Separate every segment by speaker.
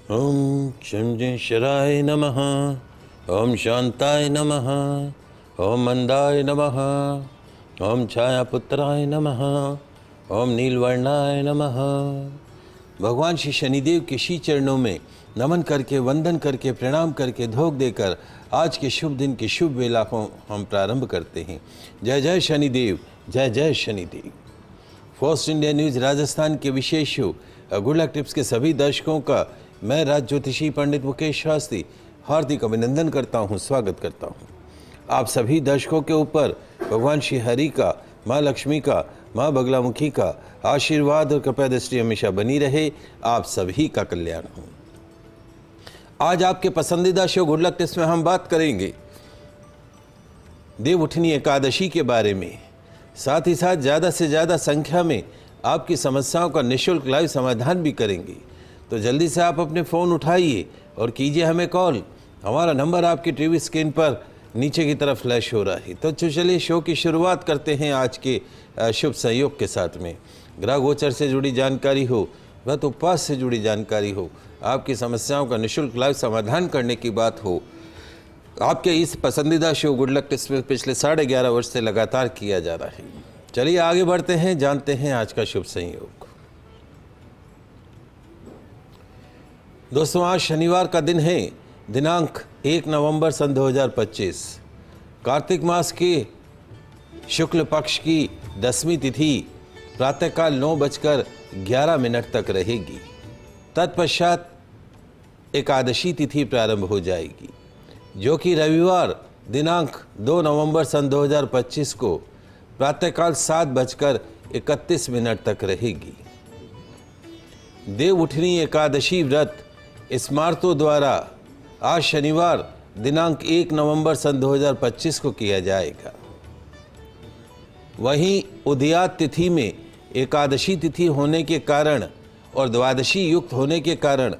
Speaker 1: ओम शराय नमः। ओम शांताय नमः। ओम मंदाय नमः। ओम छायापुत्राय नमः। ओम नीलवर्णाय नमः। भगवान श्री शनिदेव के श्री चरणों में नमन करके, वंदन करके, प्रणाम करके, धोख देकर आज के शुभ दिन की शुभ वेला को हम प्रारंभ करते हैं। जय जय शनिदेव, जय जय Shanidev. First India news Rajasthan के विशेष शो गुड लक टिप्स के सभी दर्शकों का मैं राज ज्योतिषी पंडित मुकेश शास्त्री हार्दिक अभिनंदन करता हूं, स्वागत करता हूं। आप सभी दर्शकों के ऊपर भगवान श्री हरि का, माँ लक्ष्मी का, माँ बगलामुखी का आशीर्वाद और कृपा दृष्टि हमेशा बनी रहे। आप सभी का कल्याण हो। आज आपके पसंदीदा शो गुड लक टिप्स में हम बात करेंगे देवउठनी एकादशी के बारे में। साथ ही साथ ज़्यादा से ज़्यादा संख्या में आपकी समस्याओं का निःशुल्क लाइव समाधान भी करेंगे। तो जल्दी से आप अपने फ़ोन उठाइए और कीजिए हमें कॉल। हमारा नंबर आपकी टीवी स्क्रीन पर नीचे की तरफ फ्लैश हो रहा है। तो चलिए शो की शुरुआत करते हैं आज के शुभ संयोग के साथ में। ग्रह गोचर से जुड़ी जानकारी हो, व्रत उपवास से जुड़ी जानकारी हो, आपकी समस्याओं का निःशुल्क लाइव समाधान करने की बात हो, आपके इस पसंदीदा शो गुड लक टिप्स में पिछले 11.5 वर्ष से लगातार किया जा रहा है। चलिए आगे बढ़ते हैं, जानते हैं आज का शुभ संयोग। दोस्तों, आज शनिवार का दिन है, दिनांक 1 नवंबर सन 2025। कार्तिक मास के शुक्ल पक्ष की 10वीं तिथि प्रातःकाल 9:11 तक रहेगी। तत्पश्चात एकादशी तिथि प्रारंभ हो जाएगी, जो कि रविवार दिनांक 2 नवंबर सन 2025 को प्रातःकाल 7:31 तक रहेगी। देवउठनी एकादशी व्रत स्मार्तों द्वारा आज शनिवार दिनांक 1 नवंबर सन 2025 को किया जाएगा। वहीं उदयात तिथि में एकादशी तिथि होने के कारण और द्वादशी युक्त होने के कारण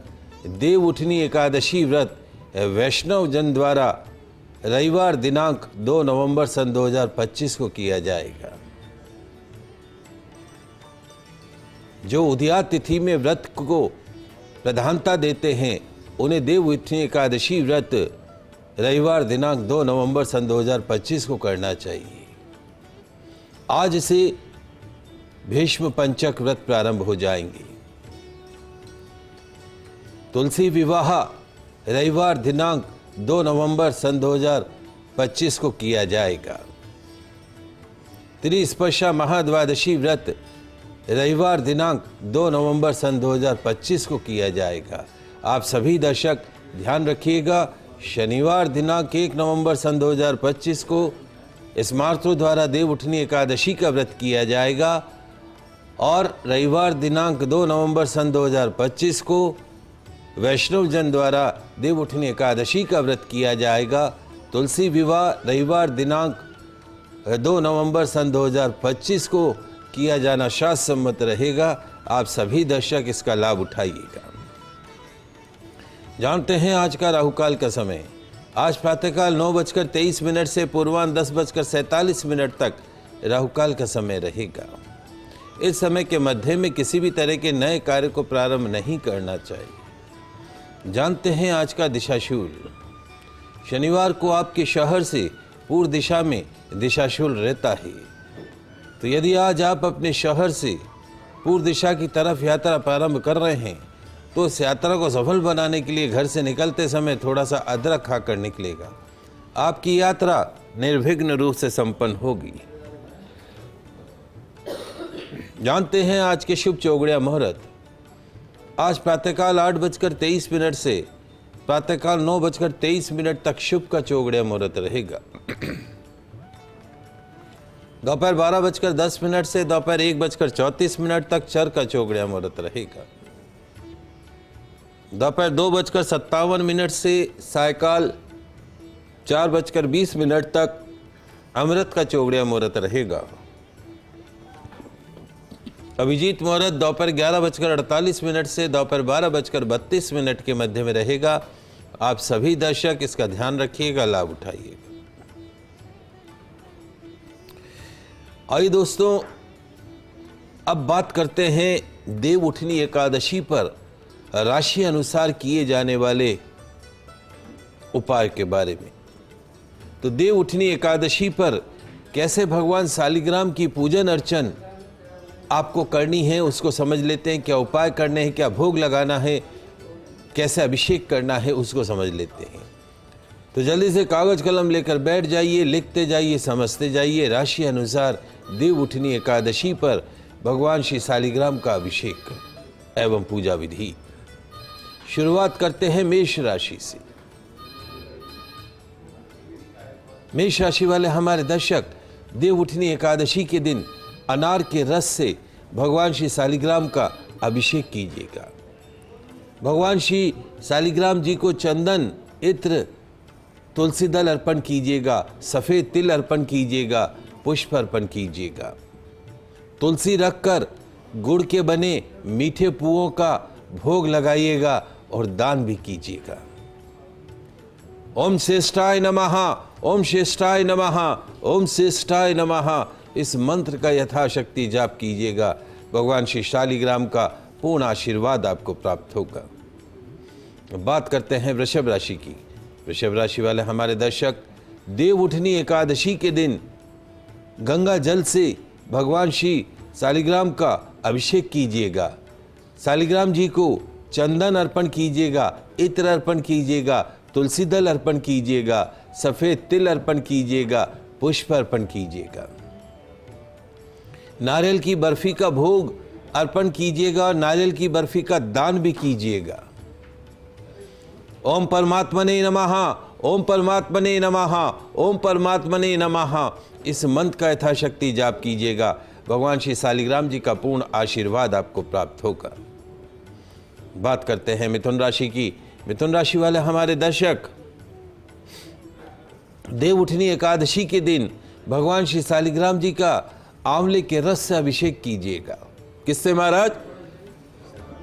Speaker 1: देवउठनी एकादशी व्रत वैष्णव जन द्वारा रविवार दिनांक 2 नवंबर सन 2025 को किया जाएगा। जो उदयात तिथि में व्रत को प्रधानता देते हैं, उन्हें देवउठनी एकादशी व्रत रविवार दिनांक 2 नवंबर सन 2025 को करना चाहिए। आज से भीष्म पंचक व्रत प्रारंभ हो जाएंगे। तुलसी विवाह रविवार दिनांक 2 नवंबर सन 2025 को किया जाएगा। त्रिस्पर्शा महाद्वादशी व्रत रविवार दिनांक 2 नवंबर सन 2025 को किया जाएगा। आप सभी दर्शक ध्यान रखिएगा, शनिवार दिनांक 1 नवंबर सन 2025 को स्मार्तों द्वारा देवउठनी एकादशी का व्रत किया जाएगा और रविवार दिनांक 2 नवंबर सन 2025 को वैष्णव जन द्वारा देवउठनी एकादशी का व्रत किया जाएगा। तुलसी विवाह रविवार दिनांक 2 नवंबर सन 2025 को किया जाना शास्त्र सम्मत रहेगा। आप सभी दर्शक इसका लाभ उठाइएगा। जानते हैं आज का राहुकाल का समय। आज प्रातःकाल 9:23 से पूर्वाह्न 10:47 तक राहुकाल का समय रहेगा। इस समय के मध्य में किसी भी तरह के नए कार्य को प्रारंभ नहीं करना चाहिए। जानते हैं आज का दिशाशूल। शनिवार को आपके शहर से पूर्व दिशा में दिशाशूल रहता है। तो यदि आज आप अपने शहर से पूर्व दिशा की तरफ यात्रा प्रारंभ कर रहे हैं, तो इस यात्रा को सफल बनाने के लिए घर से निकलते समय थोड़ा सा अदरक खाकर निकलेगा। आपकी यात्रा निर्विघ्न रूप से संपन्न होगी। जानते हैं आज के शुभ चौगड़िया मुहूर्त। आज प्रातःकाल 8:23 से प्रातःकाल 9:23 तक शुभ का चौगड़िया मुहूर्त रहेगा। दोपहर 12:10 से दोपहर 1:34 तक चर का चौगड़िया मुहूर्त रहेगा। दोपहर 2:57 से सायकाल 4:20 तक अमृत का चौगड़िया मुहूर्त रहेगा। अभिजीत मुहूर्त दोपहर 11:48 से दोपहर 12:32 के मध्य में रहेगा। आप सभी दर्शक इसका ध्यान रखिएगा, लाभ उठाइएगा। आइए दोस्तों, अब बात करते हैं देवउठनी एकादशी पर राशि अनुसार किए जाने वाले उपाय के बारे में। तो देव उठनी एकादशी पर कैसे भगवान शालिग्राम की पूजन अर्चन आपको करनी है उसको समझ लेते हैं। क्या उपाय करने हैं, क्या भोग लगाना है, कैसे अभिषेक करना है उसको समझ लेते हैं। तो जल्दी से कागज कलम लेकर बैठ जाइए, लिखते जाइए, समझते जाइए। राशि अनुसार देव उठनी एकादशी पर भगवान श्री शालिग्राम का अभिषेक एवं पूजा विधि। शुरुआत करते हैं मेष राशि से। मेष राशि वाले हमारे दर्शक, देव उठनी एकादशी के दिन अनार के रस से भगवान श्री शालिग्राम का अभिषेक कीजिएगा। भगवान श्री शालिग्राम जी को चंदन, इत्र, तुलसी दल अर्पण कीजिएगा, सफ़ेद तिल अर्पण कीजिएगा, पुष्प अर्पण कीजिएगा। तुलसी रखकर गुड़ के बने मीठे पुओं का भोग लगाइएगा और दान भी कीजिएगा। ओम श्रेष्ठाय नमः, ओम श्रेष्ठाय नमः, ओम श्रेष्ठाय नमः, इस मंत्र का यथाशक्ति जाप कीजिएगा। भगवान श्री शालिग्राम का पूर्ण आशीर्वाद आपको प्राप्त होगा। बात करते हैं वृषभ राशि की। वृषभ राशि वाले हमारे दर्शक, देव उठनी एकादशी के दिन गंगा जल से भगवान श्री शालिग्राम का अभिषेक कीजिएगा। शालिग्राम जी को चंदन अर्पण कीजिएगा, इत्र अर्पण कीजिएगा, तुलसी दल अर्पण कीजिएगा, सफ़ेद तिल अर्पण कीजिएगा, पुष्प अर्पण कीजिएगा। नारियल की बर्फी का भोग अर्पण कीजिएगा और नारियल की बर्फी का दान भी कीजिएगा। ओम परमात्मने नमः, ओम परमात्मने नमः, ओम परमात्मने नमः, इस मंत्र का यथाशक्ति जाप कीजिएगा। भगवान श्री शालिग्राम जी का पूर्ण आशीर्वाद आपको प्राप्त होगा। बात करते हैं मिथुन राशि की। मिथुन राशि वाले हमारे दर्शक, देव उठनी एकादशी के दिन भगवान श्री शालिग्राम जी का आंवले के रस से अभिषेक कीजिएगा। किससे महाराज?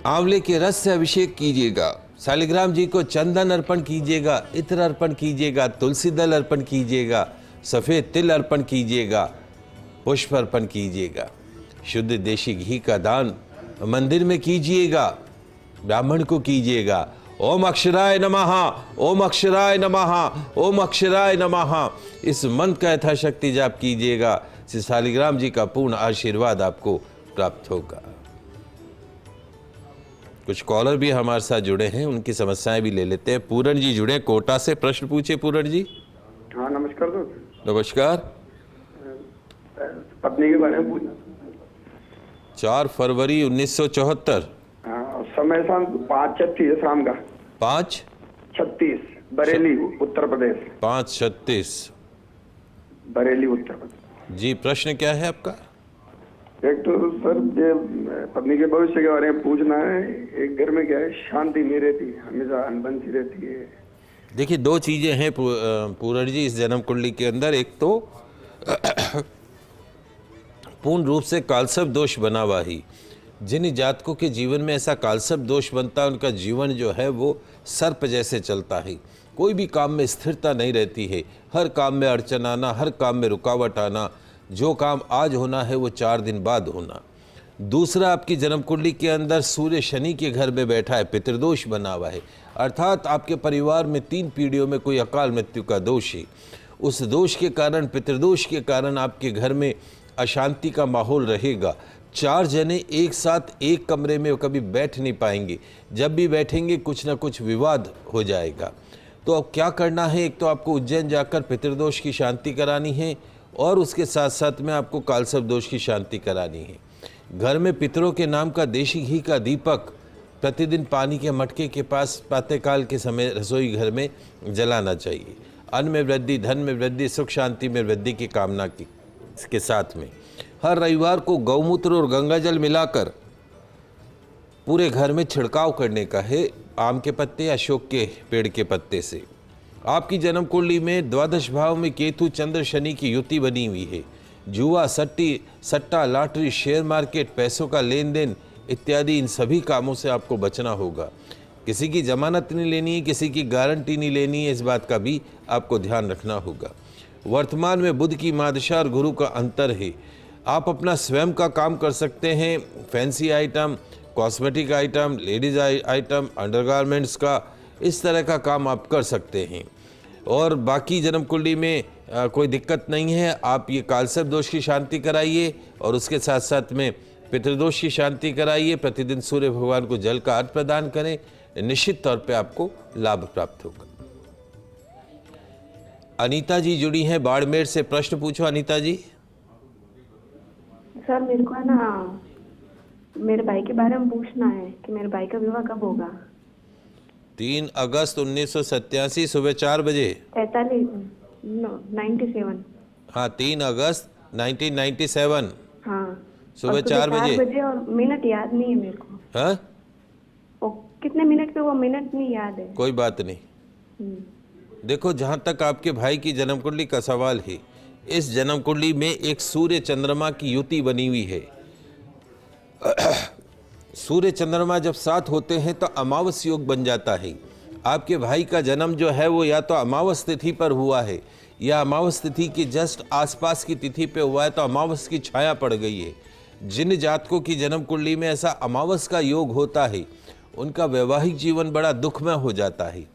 Speaker 1: आंवले के रस से अभिषेक कीजिएगा। शालिग्राम जी को चंदन अर्पण कीजिएगा, इत्र अर्पण कीजिएगा, तुलसी दल अर्पण कीजिएगा, सफ़ेद तिल अर्पण कीजिएगा, पुष्प अर्पण कीजिएगा। शुद्ध देशी घी का दान मंदिर में कीजिएगा, ब्राह्मण को कीजिएगा। ओम अक्षराय नमः, ओम अक्षराय नमः, ओम अक्षराय नमः, इस मंत्र का यथाशक्ति जाप कीजिएगा। श्री शालिग्राम जी का पूर्ण आशीर्वाद आपको प्राप्त होगा। कुछ कॉलर भी हमारे साथ जुड़े हैं, उनकी समस्याएं भी ले लेते हैं। पूरण जी जुड़े कोटा से, प्रश्न पूछे पूरण जी।
Speaker 2: हाँ नमस्कार दोस्त।
Speaker 1: नमस्कार।
Speaker 2: पत्नी के बारे में पूछना।
Speaker 1: 4 फरवरी 1974।
Speaker 2: हाँ, समय शाम 5:36 शाम का।
Speaker 1: 5:36
Speaker 2: बरेली उत्तर प्रदेश।
Speaker 1: 5:36
Speaker 2: बरेली उत्तर प्रदेश।
Speaker 1: जी, प्रश्न क्या है आपका?
Speaker 2: एक तो सर ये पत्नी के भविष्य के बारे में पूछना है। एक घर में क्या है, शांति नहीं रहती, हमेशा अनबन सी रहती है।
Speaker 1: देखिए, 2 चीज़ें हैं पूरण जी इस जन्म कुंडली के अंदर। एक तो पूर्ण रूप से कालसर्प दोष बना हुआ ही। जिन जातकों के जीवन में ऐसा कालसर्प दोष बनता है, उनका जीवन जो है वो सर्प जैसे चलता है। कोई भी काम में स्थिरता नहीं रहती है, हर काम में अड़चन आना, हर काम में रुकावट आना, जो काम आज होना है वो 4 दिन बाद होना। दूसरा, आपकी जन्म कुंडली के अंदर सूर्य शनि के घर में बैठा है, पितृदोष बना हुआ है, अर्थात आपके परिवार में 3 पीढ़ियों में कोई अकाल मृत्यु का दोष है। उस दोष के कारण, पितृदोष के कारण आपके घर में अशांति का माहौल रहेगा। 4 जने एक साथ एक कमरे में कभी बैठ नहीं पाएंगे, जब भी बैठेंगे कुछ ना कुछ विवाद हो जाएगा। तो अब क्या करना है? एक तो आपको उज्जैन जाकर पितृदोष की शांति करानी है और उसके साथ साथ में आपको कालसर्प दोष की शांति करानी है। घर में पितरों के नाम का देशी घी का दीपक प्रतिदिन पानी के मटके के पास प्रातःकाल के समय रसोई घर में जलाना चाहिए। अन्न में वृद्धि, धन में वृद्धि, सुख शांति में वृद्धि की कामना की के साथ में हर रविवार को गौमूत्र और गंगाजल मिलाकर पूरे घर में छिड़काव करने का है, आम के पत्ते या अशोक के पेड़ के पत्ते से। आपकी जन्म कुंडली में द्वादश भाव में केतु चंद्र शनि की युति बनी हुई है। जुआ, सट्टा, लॉटरी, शेयर मार्केट, पैसों का लेन देन इत्यादि इन सभी कामों से आपको बचना होगा। किसी की जमानत नहीं लेनी है, किसी की गारंटी नहीं लेनी है, इस बात का भी आपको ध्यान रखना होगा। वर्तमान में बुध की महादशा और गुरु का अंतर है। आप अपना स्वयं का काम कर सकते हैं, fancy item, cosmetic item, ladies item, undergarments का, इस तरह का काम आप कर सकते हैं। और बाकी जन्म कुंडली में कोई दिक्कत नहीं है। आप ये कालसर्प दोष की शांति कराइए और उसके साथ साथ में पितृदोष की शांति कराइए। प्रतिदिन सूर्य भगवान को जल का अर्घ प्रदान करें, निश्चित तौर पे आपको लाभ प्राप्त होगा। अनीता जी जुड़ी हैं बाड़मेर से, प्रश्न पूछो अनीता जी।
Speaker 3: सर मेरे को है ना मेरे भाई के बारे में पूछना है कि मेरे भाई का विवाह कब होगा।
Speaker 1: 3 अगस्त 1987 सुबह 4 बजे।
Speaker 3: 97।
Speaker 1: हाँ, 3 अगस्त 1997
Speaker 3: हाँ,
Speaker 1: सुबह 4 बजे।
Speaker 3: और मिनट याद नहीं है मेरे को।
Speaker 1: हाँ,
Speaker 3: वो कितने मिनट पे, वो मिनट नहीं याद है।
Speaker 1: कोई बात नहीं। देखो, जहाँ तक आपके भाई की जन्म कुंडली का सवाल है, इस जन्म कुंडली में एक सूर्य चंद्रमा की युति बनी हुई है। सूर्य चंद्रमा जब साथ होते हैं तो अमावस योग बन जाता है। आपके भाई का जन्म जो है वो या तो अमावस तिथि पर हुआ है या अमावस तिथि के जस्ट आसपास की तिथि पे हुआ है, तो अमावस की छाया पड़ गई है। जिन जातकों की जन्म कुंडली में ऐसा अमावस का योग होता है, उनका वैवाहिक जीवन बड़ा दुखमय हो जाता है।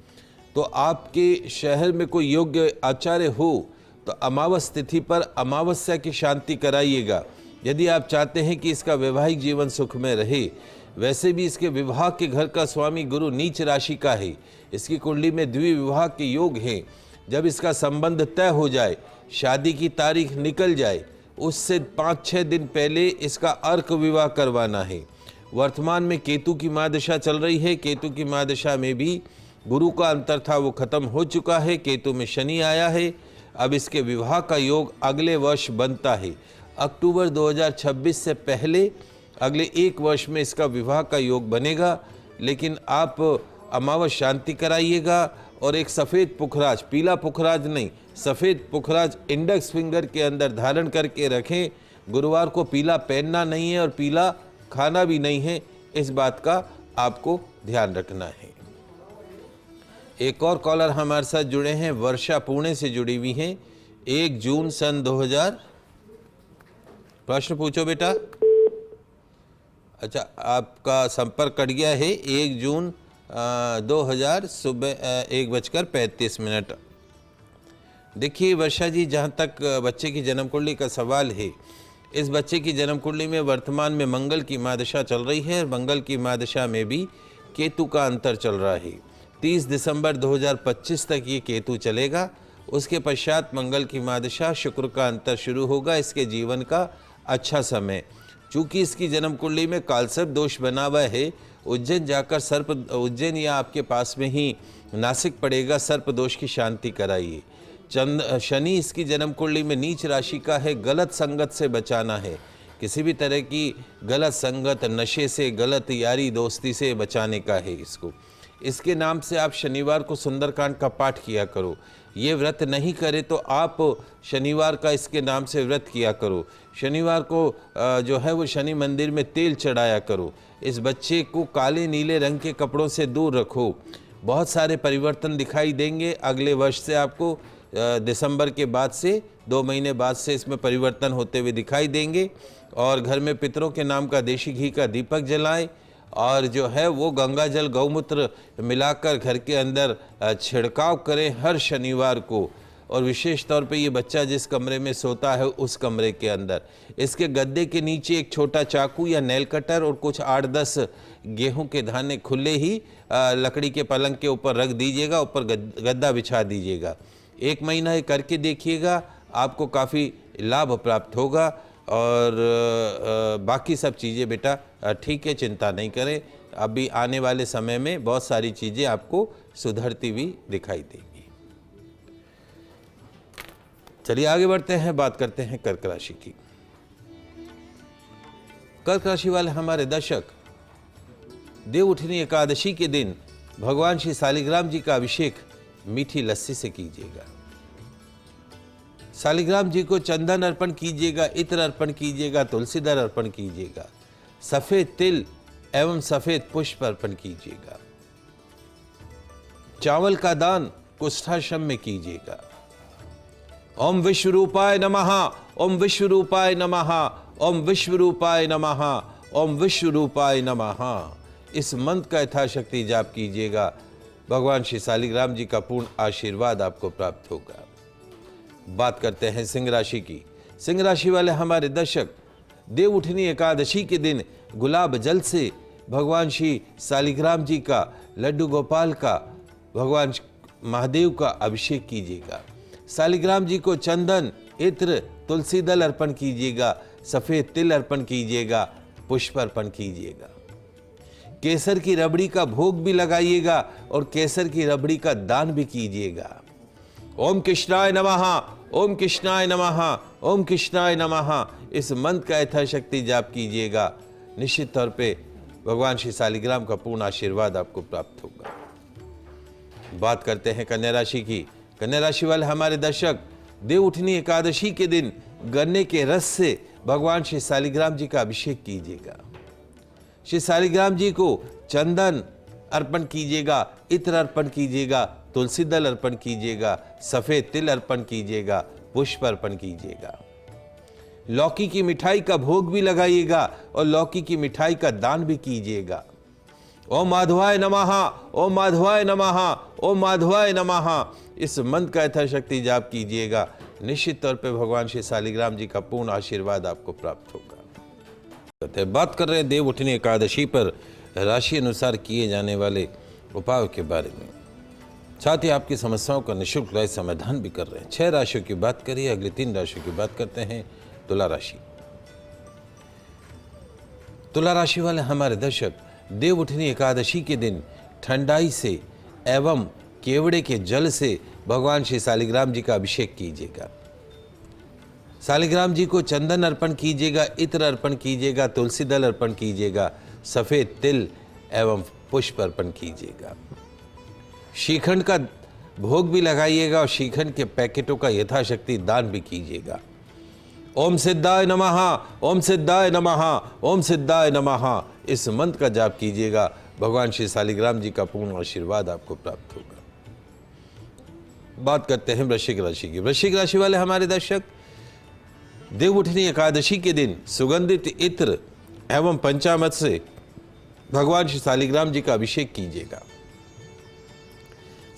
Speaker 1: तो आपके शहर में कोई योग्य आचार्य हो तो अमावस तिथि पर अमावस्या की शांति कराइएगा, यदि आप चाहते हैं कि इसका वैवाहिक जीवन सुखमय रहे। वैसे भी इसके विवाह के घर का स्वामी गुरु नीच राशि का है, इसकी कुंडली में द्विविवाह के योग हैं। जब इसका संबंध तय हो जाए, शादी की तारीख निकल जाए, उससे 5-6 दिन पहले इसका अर्क विवाह करवाना है। वर्तमान में केतु की महादशा चल रही है। केतु की महादशा में भी गुरु का अंतर था, वो खत्म हो चुका है। केतु में शनि आया है। अब इसके विवाह का योग अगले वर्ष बनता है। अक्टूबर 2026 से पहले अगले 1 वर्ष में इसका विवाह का योग बनेगा। लेकिन आप अमावस शांति कराइएगा और एक सफ़ेद पुखराज, पीला पुखराज नहीं, सफ़ेद पुखराज इंडेक्स फिंगर के अंदर धारण करके रखें। गुरुवार को पीला पहनना नहीं है और पीला खाना भी नहीं है, इस बात का आपको ध्यान रखना है। एक और कॉलर हमारे साथ जुड़े हैं, वर्षा पुणे से जुड़ी हुई हैं। 1 जून सन 2000। प्रश्न पूछो बेटा। अच्छा, आपका संपर्क कट गया है। 1 जून 2000 सुबह 1:35। देखिए वर्षा जी, जहाँ तक बच्चे की जन्म कुंडली का सवाल है, इस बच्चे की जन्म कुंडली में वर्तमान में मंगल की महादशा चल रही है और मंगल की महादशा में भी केतु का अंतर चल रहा है। 30 दिसंबर 2025 तक ये केतु चलेगा। उसके पश्चात मंगल की महादशा, शुक्र का अंतर शुरू होगा। इसके जीवन का अच्छा समय, चूँकि इसकी जन्म कुंडली में कालसर्प दोष बना हुआ है, उज्जैन जाकर उज्जैन या आपके पास में ही नासिक पड़ेगा, सर्प दोष की शांति कराइए। शनि इसकी जन्म कुंडली में नीच राशि का है। गलत संगत से बचाना है, किसी भी तरह की गलत संगत, नशे से, गलत यारी दोस्ती से बचाने का है इसको। इसके नाम से आप शनिवार को सुंदरकांड का पाठ किया करो। ये व्रत नहीं करे तो आप शनिवार का इसके नाम से व्रत किया करो। शनिवार को जो है वो शनि मंदिर में तेल चढ़ाया करो। इस बच्चे को काले नीले रंग के कपड़ों से दूर रखो। बहुत सारे परिवर्तन दिखाई देंगे अगले वर्ष से। आपको दिसंबर के बाद से 2 महीने बाद से इसमें परिवर्तन होते हुए दिखाई देंगे। और घर में पितरों के नाम का देशी घी का दीपक जलाएं और जो है वो गंगा जल गौमूत्र मिलाकर घर के अंदर छिड़काव करें हर शनिवार को। और विशेष तौर पे ये बच्चा जिस कमरे में सोता है उस कमरे के अंदर इसके गद्दे के नीचे एक छोटा चाकू या नेल कटर और कुछ 8-10 गेहूं के दाने खुले ही लकड़ी के पलंग के ऊपर रख दीजिएगा, ऊपर गद्दा बिछा दीजिएगा। 1 महीना ये करके देखिएगा, आपको काफ़ी लाभ प्राप्त होगा। और बाकी सब चीज़ें बेटा ठीक है, चिंता नहीं करें। अभी आने वाले समय में बहुत सारी चीज़ें आपको सुधरती हुई दिखाई देंगी। चलिए आगे बढ़ते हैं, बात करते हैं कर्क राशि की। कर्क राशि वाले हमारे दर्शक, देवउठनी एकादशी के दिन भगवान श्री शालिग्राम जी का अभिषेक मीठी लस्सी से कीजिएगा। शालिग्राम जी को चंदन अर्पण कीजिएगा, इत्र अर्पण कीजिएगा, तुलसीदल अर्पण कीजिएगा, सफेद तिल एवं सफेद पुष्प अर्पण कीजिएगा। चावल का दान कुष्ठाश्रम में कीजिएगा। ओम विश्वरूपाय नमः, ओम विश्वरूपाय नमः, ओम विश्वरूपाय नमः, ओम विश्व रूपाय नमः। इस मंत्र का यथाशक्ति जाप कीजिएगा, भगवान श्री शालिग्राम जी का पूर्ण आशीर्वाद आपको प्राप्त होगा। बात करते हैं सिंह राशि की। सिंह राशि वाले हमारे दर्शक, देव उठनी एकादशी के दिन गुलाब जल से भगवान श्री शालिग्राम जी का, लड्डू गोपाल का, भगवान महादेव का अभिषेक कीजिएगा। शालिग्राम जी को चंदन, इत्र, तुलसी दल अर्पण कीजिएगा, सफेद तिल अर्पण कीजिएगा, पुष्प अर्पण कीजिएगा। केसर की रबड़ी का भोग भी लगाइएगा और केसर की रबड़ी का दान भी कीजिएगा। ओम कृष्णाय नमः, ओम कृष्णाय नमः, ओम कृष्णाय नमः। इस मंत्र का यथाशक्ति जाप कीजिएगा, निश्चित तौर पे भगवान श्री शालिग्राम का पूर्ण आशीर्वाद आपको प्राप्त होगा। बात करते हैं कन्या राशि की। कन्या राशि वाले हमारे दर्शक, देव उठनी एकादशी के दिन गन्ने के रस से भगवान श्री शालिग्राम जी का अभिषेक कीजिएगा। श्री शालिग्राम जी को चंदन अर्पण कीजिएगा, इत्र अर्पण कीजिएगा, तुलसी दल अर्पण कीजिएगा, सफेद तिल अर्पण कीजिएगा, पुष्प अर्पण कीजिएगा। लौकी की मिठाई का भोग भी लगाइएगा और लौकी की मिठाई का दान भी कीजिएगा। ओम माधवाय नमः, ओम माधवाय नमः, ओम माधवाय नमः। इस मंत्र का यथाशक्ति जाप कीजिएगा, निश्चित तौर पे भगवान श्री शालिग्राम जी का पूर्ण आशीर्वाद आपको प्राप्त होगा। बात कर रहे हैं देव उठनी एकादशी पर राशि अनुसार किए जाने वाले उपायों के बारे में, साथ ही आपकी समस्याओं का निःशुल्क इलाज समाधान भी कर रहे हैं। 6 राशियों की बात करिए, अगली 3 राशियों की बात करते हैं। तुला राशि। तुला राशि वाले हमारे दर्शक, देव उठनी एकादशी के दिन ठंडाई से एवं केवड़े के जल से भगवान श्री शालिग्राम जी का अभिषेक कीजिएगा। शालिग्राम जी को चंदन अर्पण कीजिएगा, इत्र अर्पण कीजिएगा, तुलसी दल अर्पण कीजिएगा, सफेद तिल एवं पुष्प अर्पण कीजिएगा। श्रीखंड का भोग भी लगाइएगा और श्रीखंड के पैकेटों का यथाशक्ति दान भी कीजिएगा। ओम सिद्धाय नमः, ओम सिद्धाय नमः, ओम सिद्धाय नमः। इस मंत्र का जाप कीजिएगा, भगवान श्री शालिग्राम जी का पूर्ण आशीर्वाद आपको प्राप्त होगा। बात करते हैं वृश्चिक राशि की। वृश्चिक राशि वाले हमारे दर्शक, देव उठनी एकादशी के दिन सुगंधित इत्र एवं पंचामृत से भगवान श्री शालिग्राम जी का अभिषेक कीजिएगा।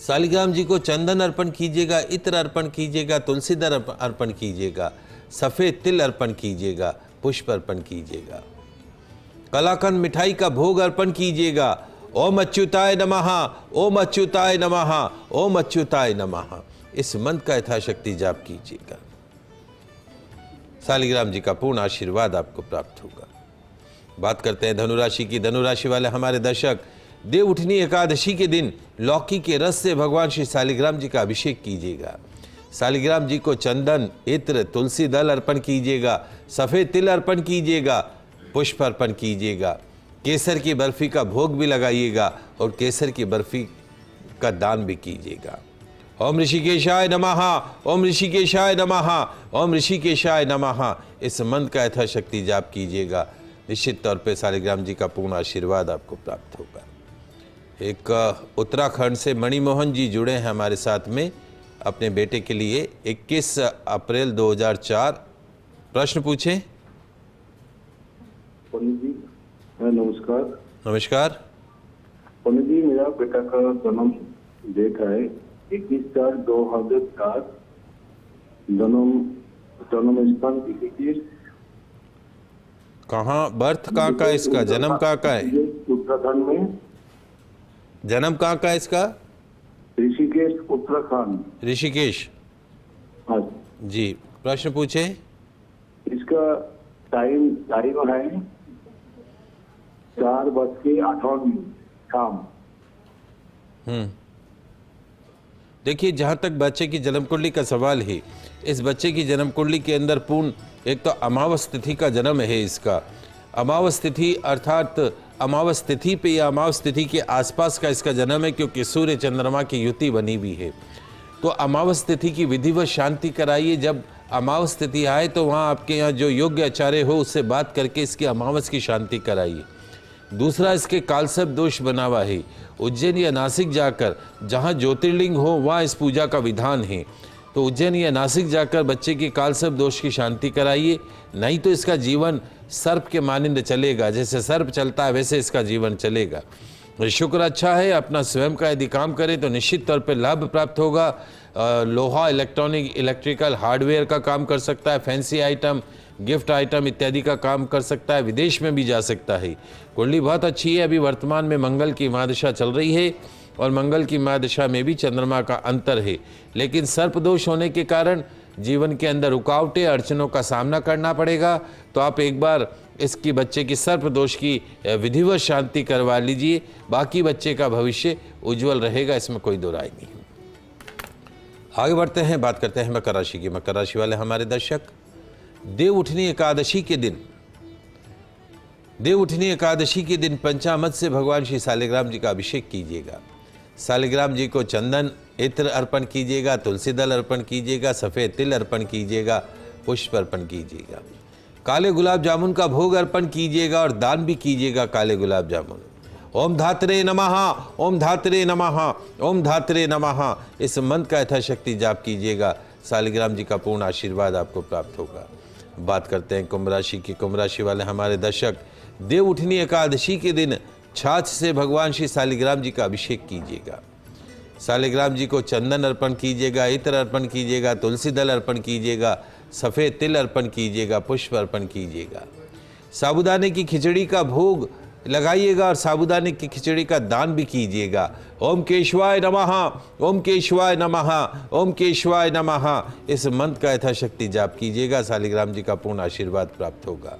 Speaker 1: शालिग्राम जी को चंदन अर्पण कीजिएगा, इत्र अर्पण कीजिएगा, तुलसी दल अर्पण कीजिएगा, सफेद तिल अर्पण कीजिएगा, पुष्प अर्पण कीजिएगा। कलाकंद मिठाई का भोग अर्पण कीजिएगा। ओम अच्युताय नमः, ओम अच्युताय नमः, ओम अच्युताय नमः। इस मंत्र का यथाशक्ति जाप कीजिएगा, शालिग्राम जी का पूर्ण आशीर्वाद आपको प्राप्त होगा। बात करते हैं धनुराशि की। धनुराशि वाले हमारे दर्शक, देव उठनी एकादशी के दिन लौकी के रस से भगवान श्री शालिग्राम जी का अभिषेक कीजिएगा। शालिग्राम जी को चंदन, इत्र, तुलसी दल अर्पण कीजिएगा, सफेद तिल अर्पण कीजिएगा, पुष्प अर्पण कीजिएगा। केसर की बर्फी का भोग भी लगाइएगा और केसर की बर्फी का दान भी कीजिएगा। ओम ऋषिकेशाय नमः, ओम ऋषिकेशाय नमः, ओम ऋषिकेशाय नमः। इस मंत्र का यथाशक्ति जाप कीजिएगा, निश्चित तौर पे शालिग्राम जी का पूर्ण आशीर्वाद आपको प्राप्त होगा। एक उत्तराखंड से मणिमोहन जी जुड़े हैं हमारे साथ में अपने बेटे के लिए। 21 अप्रैल 2004। प्रश्न पूछें।
Speaker 4: पंडित जी नमस्कार।
Speaker 1: नमस्कार।
Speaker 4: पंडित जी, मेरा बेटा का जन्म डेट है 21/4/2004। जन्म स्थान ऋषिकेश।
Speaker 1: कहाँ बर्थ कहाँ का इसका, जन्म कहाँ का है?
Speaker 4: उत्तराखंड में।
Speaker 1: जन्म कहाँ का है इसका?
Speaker 4: ऋषिकेश, उत्तराखंड।
Speaker 1: ऋषिकेश।
Speaker 4: हाँ
Speaker 1: जी, प्रश्न पूछे।
Speaker 4: इसका टाइम है 4:08 शाम।
Speaker 1: देखिए, जहाँ तक बच्चे की जन्म कुंडली का सवाल है, इस बच्चे की जन्म कुंडली के अंदर पूर्ण एक तो अमावस तिथि का जन्म है इसका। अमावस तिथि अर्थात अमावस तिथि पे या अमावस तिथि के आसपास का इसका जन्म है, क्योंकि सूर्य चंद्रमा की युति बनी हुई है। तो अमावस तिथि की विधिवत शांति कराइए। जब अमावस तिथि आए तो वहाँ आपके यहाँ जो योग्य आचार्य हो उससे बात करके इसकी अमावस की शांति कराइए। दूसरा, इसके कालसर्प दोष बना हुआ है। उज्जैन या नासिक जाकर जहाँ ज्योतिर्लिंग हो वहाँ इस पूजा का विधान है। तो उज्जैन या नासिक जाकर बच्चे की कालसर्प दोष की शांति कराइए, नहीं तो इसका जीवन सर्प के मानिंद चलेगा। जैसे सर्प चलता है वैसे इसका जीवन चलेगा। शुक्र अच्छा है, अपना स्वयं का यदि काम करें तो निश्चित तौर पे लाभ प्राप्त होगा। लोहा, इलेक्ट्रॉनिक, इलेक्ट्रिकल, हार्डवेयर का काम कर सकता है, फैंसी आइटम, गिफ्ट आइटम इत्यादि का काम कर सकता है, विदेश में भी जा सकता है। कुंडली बहुत अच्छी है। अभी वर्तमान में मंगल की महादशा चल रही है और मंगल की महादशा में भी चंद्रमा का अंतर है, लेकिन सर्प दोष होने के कारण जीवन के अंदर रुकावटें, अड़चनों का सामना करना पड़ेगा। तो आप एक बार इसकी बच्चे की सर्प दोष की विधिवत शांति करवा लीजिए, बाकी बच्चे का भविष्य उज्जवल रहेगा, इसमें कोई दो राय नहीं। आगे बढ़ते हैं, बात करते हैं मकर राशि की। मकर राशि वाले हमारे दर्शक, देवउठनी एकादशी के दिन पंचामृत से भगवान श्री शालिग्राम जी का अभिषेक कीजिएगा। शालिग्राम जी को चंदन इत्र अर्पण कीजिएगा, तुलसी दल अर्पण कीजिएगा, सफ़ेद तिल अर्पण कीजिएगा, पुष्प अर्पण कीजिएगा, काले गुलाब जामुन का भोग अर्पण कीजिएगा और दान भी कीजिएगा काले गुलाब जामुन। ओम धात्रे नमः, ओम धात्रे नमः, ओम धात्रे नमः, इस मंत्र का यथाशक्ति जाप कीजिएगा। शालिग्राम जी का पूर्ण आशीर्वाद आपको प्राप्त होगा। बात करते हैं कुंभ राशि की। कुंभ राशि वाले हमारे दर्शक, देवउठनी एकादशी के दिन छाछ से भगवान श्री शालिग्राम जी का अभिषेक कीजिएगा। शालिग्राम जी को चंदन अर्पण कीजिएगा, इत्र अर्पण कीजिएगा, तुलसी दल अर्पण कीजिएगा, सफ़ेद तिल अर्पण कीजिएगा, पुष्प अर्पण कीजिएगा। साबूदाने की खिचड़ी का भोग लगाइएगा और साबूदाने की खिचड़ी का दान भी कीजिएगा। ओम केशवाय नमः, ओम केशवाय नमः, ओम केशवाय नमः, इस मंत्र का यथाशक्ति जाप कीजिएगा। शालिग्राम जी का पूर्ण आशीर्वाद प्राप्त होगा।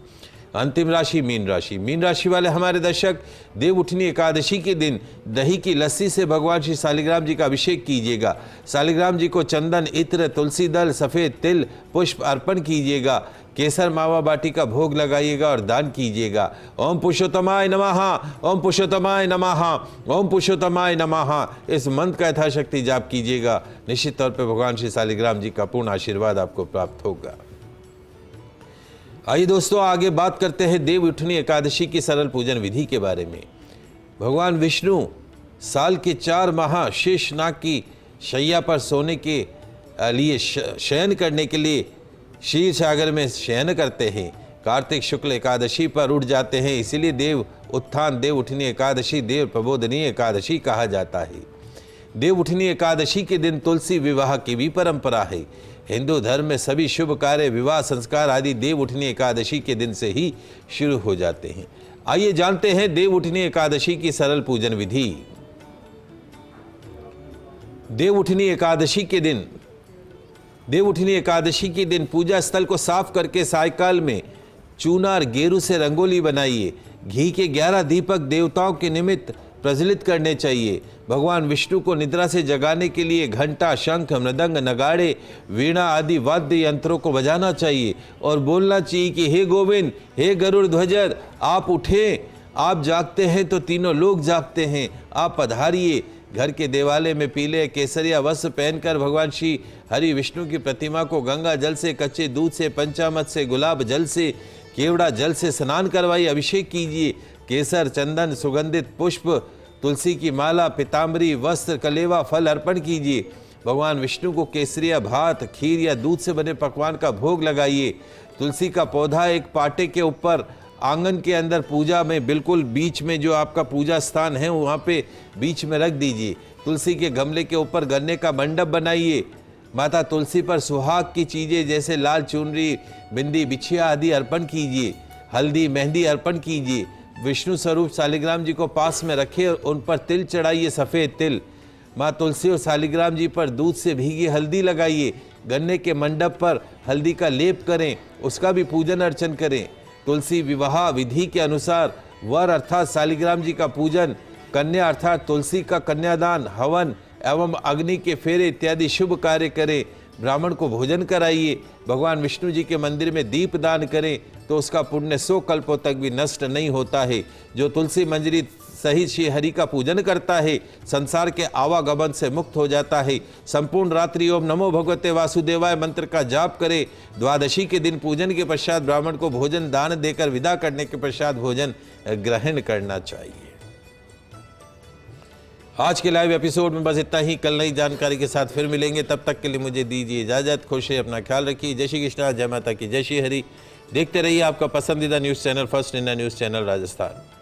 Speaker 1: अंतिम राशि मीन राशि। मीन राशि वाले हमारे दर्शक, देवउठनी एकादशी के दिन दही की लस्सी से भगवान श्री शालिग्राम जी का अभिषेक कीजिएगा। शालिग्राम जी को चंदन, इत्र, तुलसी दल, सफ़ेद तिल, पुष्प अर्पण कीजिएगा। केसर मावा बाटी का भोग लगाइएगा और दान कीजिएगा। ओम पुरुषोत्तमाय नमः, ओम पुरुषोत्तमाय नमः, ओम पुरुषोत्तमाय नमः, इस मंत्र का यथाशक्ति जाप कीजिएगा। निश्चित तौर पर भगवान श्री शालिग्राम जी का पूर्ण आशीर्वाद आपको प्राप्त होगा। आइए दोस्तों, आगे बात करते हैं देवउठनी एकादशी की सरल पूजन विधि के बारे में। भगवान विष्णु साल के 4 माह शेषनाग की शैया पर सोने के लिए शयन करने के लिए क्षीर सागर में शयन करते हैं। कार्तिक शुक्ल एकादशी पर उठ जाते हैं, इसीलिए देव उत्थान, देवउठनी एकादशी, देव प्रबोधनी एकादशी कहा जाता है। देवउठनी एकादशी के दिन तुलसी विवाह की भी परंपरा है। हिंदू धर्म में सभी शुभ कार्य, विवाह, संस्कार आदि देवउठनी एकादशी के दिन से ही शुरू हो जाते हैं। आइए जानते हैं देवउठनी एकादशी की सरल पूजन विधि। देवउठनी एकादशी के दिन पूजा स्थल को साफ करके सायकाल में चूना और गेरू से रंगोली बनाइए। घी के 11 दीपक देवताओं के निमित्त प्रज्वलित करने चाहिए। भगवान विष्णु को निद्रा से जगाने के लिए घंटा, शंख, मृदंग, नगाड़े, वीणा आदि वाद्य यंत्रों को बजाना चाहिए और बोलना चाहिए कि हे गोविंद, हे गरुड़ ध्वजर, आप उठे, आप जागते हैं तो तीनों लोग जागते हैं, आप पधारिए। घर के देवालय में पीले केसरिया वस्त्र पहनकर भगवान श्री हरि विष्णु की प्रतिमा को गंगा जल से, कच्चे दूध से, पंचामृत से, गुलाब जल से, केवड़ा जल से स्नान करवाइए, अभिषेक कीजिए। केसर, चंदन, सुगंधित पुष्प, तुलसी की माला, पीताम्बरी, वस्त्र, कलेवा, फल अर्पण कीजिए। भगवान विष्णु को केसरिया भात, खीर या दूध से बने पकवान का भोग लगाइए। तुलसी का पौधा एक पाटे के ऊपर आंगन के अंदर पूजा में बिल्कुल बीच में, जो आपका पूजा स्थान है वहाँ पे बीच में रख दीजिए। तुलसी के गमले के ऊपर गन्ने का मंडप बनाइए। माता तुलसी पर सुहाग की चीज़ें जैसे लाल चुनरी, बिंदी, बिछिया आदि अर्पण कीजिए। हल्दी, मेहंदी अर्पण कीजिए। विष्णु स्वरूप शालिग्राम जी को पास में रखें और उन पर तिल चढ़ाइए, सफ़ेद तिल। माँ तुलसी और शालिग्राम जी पर दूध से भीगी हल्दी लगाइए। गन्ने के मंडप पर हल्दी का लेप करें, उसका भी पूजन अर्चन करें। तुलसी विवाह विधि के अनुसार वर अर्थात शालिग्राम जी का पूजन, कन्या अर्थात तुलसी का कन्यादान, हवन एवं अग्नि के फेरे इत्यादि शुभ कार्य करें। ब्राह्मण को भोजन कराइए। भगवान विष्णु जी के मंदिर में दीप दान करें तो उसका पुण्य 100 कल्पों तक भी नष्ट नहीं होता है। जो तुलसी मंजरी सहित श्री हरि का पूजन करता है संसार के आवागमन से मुक्त हो जाता है। संपूर्ण रात्रि ओम नमो भगवते वासुदेवाय मंत्र का जाप करे। द्वादशी के दिन पूजन के पश्चात ब्राह्मण को भोजन दान देकर विदा करने के पश्चात भोजन ग्रहण करना चाहिए। आज के लाइव एपिसोड में बस इतना ही। कल नई जानकारी के साथ फिर मिलेंगे, तब तक के लिए मुझे दीजिए इजाज़त। खुश रहिए, अपना ख्याल रखिए। जय श्री कृष्णा, जय माता की, जय श्री हरि। देखते रहिए आपका पसंदीदा news channel first India news channel Rajasthan.